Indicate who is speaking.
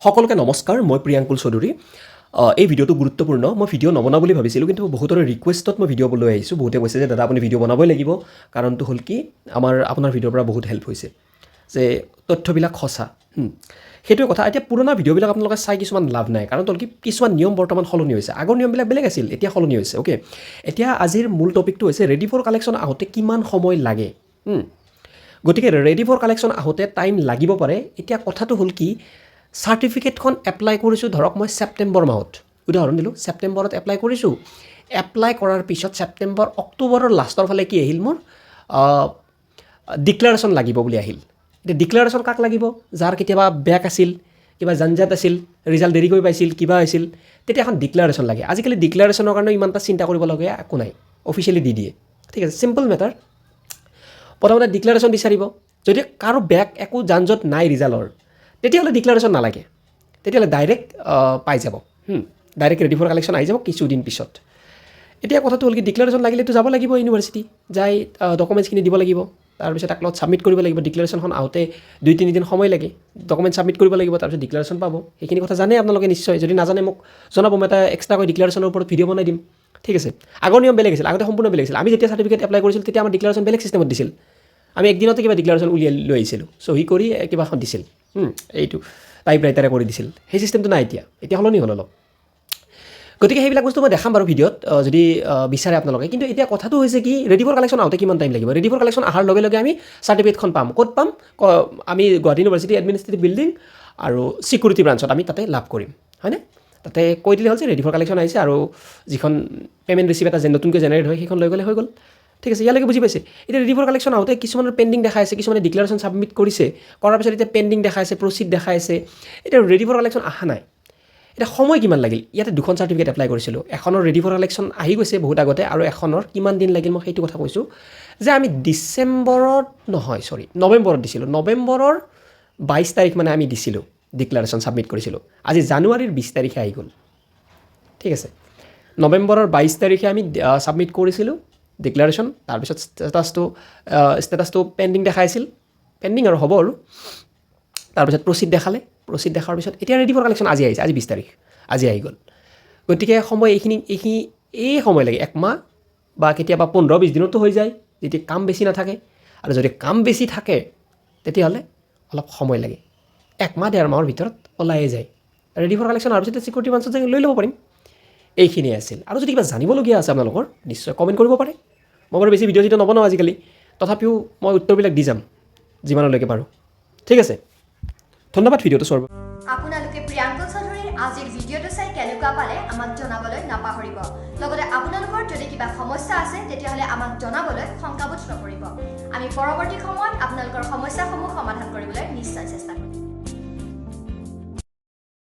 Speaker 1: সকলকে নমস্কাৰ মই প্ৰিয়াংকুল চৌধুৰী এই ভিডিঅ'টো গুৰুত্বপূৰ্ণ মই ভিডিঅ' নবনাওঁ বুলি ভাবিছিলোঁ কিন্তু বহুতৰে ৰিকুৱেষ্টত মই ভিডিঅ' লৈ আহিছোঁ বহুতে কৈছে যে দাদা আপুনি ভিডিঅ' বনাবই লাগিব কাৰণটো হ'ল কি আপোনাৰ ভিডিঅ'ৰ পৰা বহুত হেল্প হৈছে যে তথ্যবিলাক সঁচা সেইটোৱে কথা এতিয়া পুৰণা ভিডিঅ'বিলাক আপোনালোকে চাই কিছুমান লাভ নাই কাৰণ কি কিছুমান নিয়ম বৰ্তমান সলনি হৈছে আগৰ নিয়মবিলাক বেলেগ আছিল এতিয়া সলনি হৈছে অ'কে এতিয়া আজিৰ মূল টপিকটো হৈছে ৰেডি ফৰ কালেকশ্যন আহোঁতে কিমান সময় লাগে গতিকে ৰেডি ফৰ কালেকশ্যন আহোঁতে টাইম লাগিব পাৰে এতিয়া কথাটো হ'ল কি চাৰ্টিফিকেটখন এপ্লাই কৰিছোঁ ধৰক মই ছেপ্টেম্বৰ মাহত উদাহৰণ দিলোঁ ছেপ্টেম্বৰত এপ্লাই কৰিছোঁ এপ্লাই কৰাৰ পিছত ছেপ্টেম্বৰ অক্টোবৰৰ লাষ্টৰ ফালে কি আহিল মোৰ ডিক্লাৰেশ্যন লাগিব বুলি আহিল এতিয়া ডিক্লাৰেশ্যন কাক লাগিব যাৰ কেতিয়াবা বেক আছিল কিবা জঞ্জাত আছিল ৰিজাল্ট দেৰি কৰি পাইছিল কিবা হৈছিল তেতিয়া এখন ডিক্লাৰেশ্যন লাগে আজিকালি ডিক্লাৰেশ্যনৰ কাৰণে ইমান এটা চিন্তা কৰিবলগীয়া একো নাই অফিচিয়েলি দি দিয়ে ঠিক আছে চিম্পল মেটাৰ প্ৰথমতে ডিক্লাৰেশ্যন বিচাৰিব যদি কাৰো বেক একো যানজঁট নাই ৰিজাল্টৰ তেতিয়াহ'লে ডিক্লাৰেশ্যন নালাগে তেতিয়াহ'লে ডাইৰেক্ট পাই যাব ডাইৰেক্ট ৰেডি ফৰ কালেকশ্যন আহি যাব কিছুদিন পিছত এতিয়া কথাটো হ'ল কি ডিক্লাৰেশ্যন লাগিলেতো যাব লাগিব ইউনিভাৰ্চিটি যাই ডকুমেণ্টছখিনি দিব লাগিব তাৰপিছত তাক লগত ছাবমিট কৰিব লাগিব ডিক্লাৰেশ্যনখন আহোঁতে 2-3 দিন সময় লাগে ডকুমেণ্ট ছাবমিট কৰিব লাগিব তাৰপিছত ডিক্লাৰেশ্যন পাব সেইখিনি কথা জানে আপোনালোকে নিশ্চয় যদি নাজানে মোক জনাব মই এটা এক্সট্ৰাকৈ ডিক্লাৰেশ্যনৰ ওপৰত ভিডিঅ' বনাই দিম ঠিক আছে আগৰ নিয়ম বেলেগ আছিল আগতে সম্পূৰ্ণ বেলেগ আছিল আমি যেতিয়া চাৰ্টিফিকেট এপ্লাই কৰিছিলোঁ তেতিয়া আমাৰ ডিক্লাৰেশ্যন বেলেগ ছিষ্টেমত দিছিল আমি একদিনতে কিবা ডিক্লাৰেশ্যন উলিয়াই লৈ আহিছিলোঁ চহী কৰি কিবা এখন দিছিল এইটো টাইপ ৰাইটাৰে কৰি দিছিল সেই ছিষ্টেমটো নাই এতিয়া সলনি হ'ল অলপ গতিকে সেইবিলাক বস্তু মই দেখাম বাৰু ভিডিঅ'ত যদি বিচাৰে আপোনালোকে কিন্তু এতিয়া কথাটো হৈছে কি ৰেডি ফৰ কালেকশ্যন আহোঁতে কিমান টাইম লাগিব ৰেডি ফৰ কালেকশ্যন অহাৰ লগে লগে আমি চাৰ্টিফিকেটখন পাম ক'ত পাম আমি গুৱাহাটী ইউনিভাৰ্চিটি এডমিনিষ্ট্ৰেটিভ বিল্ডিং আৰু ছিকিউৰিটি ব্ৰাঞ্চত আমি তাতে লাভ কৰিম হয়নে তাতে কৈ দিলে হ'ল যে ৰেডি ফৰ কালেকশ্যন আহিছে আৰু যিখন পে'মেণ্ট ৰিচিপ্ট এটা যে নতুনকৈ জেনেৰেট হয় সেইখন লৈ গ'লে হৈ গ'ল ঠিক আছে ইয়ালৈকে বুজি পাইছে এতিয়া ৰেডি ফৰ কালেকশ্যন আহোঁতে কিছুমানৰ পেণ্ডিং দেখাই আছে কিছুমানে ডিক্লাৰেশ্যন ছাবমিট কৰিছে কৰাৰ পিছত এতিয়া পেণ্ডিং দেখাই আছে প্ৰচিড দেখাই আছে এতিয়া ৰেডি ফৰ কালেকশ্যন অহা নাই এতিয়া সময় কিমান লাগিল ইয়াতে দুখন চাৰ্টিফিকেট এপ্লাই কৰিছিলোঁ এখনৰ ৰেডি ফৰ কালেকশ্যন আহি গৈছে বহুত আগতে আৰু এখনৰ কিমান দিন লাগিল মই সেইটো কথা কৈছোঁ যে আমি নৱেম্বৰত দিছিলোঁ নৱেম্বৰৰ 22 তাৰিখ মানে আমি দিছিলোঁ ডিক্লাৰেশ্যন ছাবমিট কৰিছিলোঁ আজি জানুৱাৰীৰ 20 তাৰিখে আহি গ'ল ঠিক আছে নৱেম্বৰৰ 22 তাৰিখে আমি ছাবমিট কৰিছিলোঁ ডিক্লাৰেশ্যন তাৰপিছত ষ্টেটাছটো পেণ্ডিং দেখাইছিল পেণ্ডিং আৰু হ'ব আৰু তাৰপিছত প্ৰচিড দেখালে প্ৰচিড দেখাৰ পিছত এতিয়া ৰেডি ফৰ কালেকশ্যন আজি আহিছে আজি 20 তাৰিখ আজি আহি গ'ল গতিকে সময় এই সময় লাগে 1 মাহ বা কেতিয়াবা 15-20 দিনতো হৈ যায় যেতিয়া কাম বেছি নাথাকে আৰু যদি কাম বেছি থাকে তেতিয়াহ'লে অলপ সময় লাগে 1 মাহ 1.5 মাহৰ ভিতৰত ওলাইয়ে যায় ৰেডি ফৰ কালেকশ্যন আৰু যেতিয়া ছিকিউৰিটি ব্ৰাঞ্চত যাই লৈ ল'ব পাৰিম এইখিনিয়ে আছিল আৰু যদি কিবা জানিবলগীয়া আছে আপোনালোকৰ নিশ্চয় কমেণ্ট কৰিব পাৰে মই বাৰু বেছি ভিডিঅ' নবনাওঁ আজিকালি তথাপিও মই উত্তৰবিলাক দি যাম যিমানলৈকে পাৰোঁ ঠিক আছে ধন্যবাদ ভিডিঅ'টো চোৱাৰ বাবে
Speaker 2: আপোনালোকে প্ৰিয়াংকুল চৌধুৰীৰ আজিৰ ভিডিঅ'টো চাই কেনেকুৱা পালে আমাক জনাবলৈ নাপাহৰিব লগতে আপোনালোকৰ যদি কিবা সমস্যা আছে তেতিয়াহ'লে আমাক জনাবলৈ শংকাবোধ নকৰিব আমি পৰৱৰ্তী সময়ত আপোনালোকৰ সমস্যাসমূহ সমাধান কৰিবলৈ নিশ্চয় চেষ্টা কৰিম